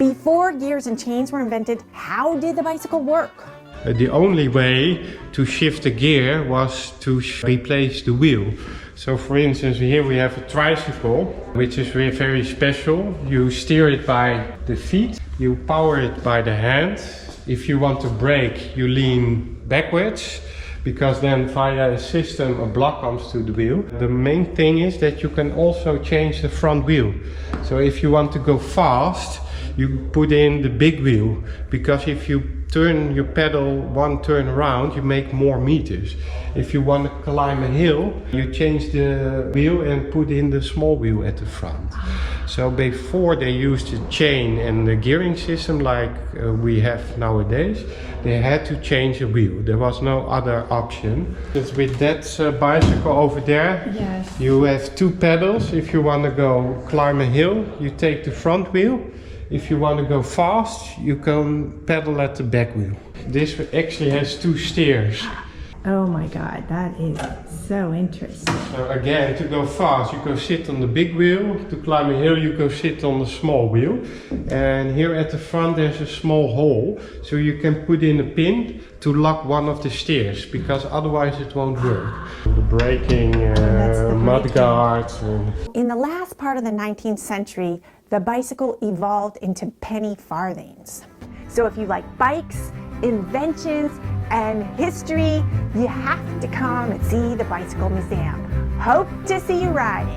Before gears and chains were invented, how did the bicycle work? The only way to shift the gear was to replace the wheel. So for instance, here we have a tricycle, which is very special. You steer it by the feet, you power it by the hand. If you want to brake, you lean backwards, because then via a system a block comes to the wheel. The main thing is that you can also change the front wheel. So if you want to go fast, you put in the big wheel, because if you turn your pedal one turn around, you make more meters. If you want to climb a hill, you change the wheel and put in the small wheel at the front. So before they used the chain and the gearing system like we have nowadays, they had to change a wheel. There was no other option. It's with that bicycle over there, yes, you have two pedals. If you want to go climb a hill, you take the front wheel. If you want to go fast, you can pedal at the back wheel. This actually has two steers. Oh my God, that is so interesting. So again, to go fast, you go sit on the big wheel. To climb a hill, you go sit on the small wheel. And here at the front, there's a small hole. So you can put in a pin to lock one of the steers, because otherwise it won't work. The braking, mud guards. In the last part of the 19th century, the bicycle evolved into penny farthings. So if you like bikes, inventions, and history, you have to come and see the Bicycle Museum. Hope to see you riding.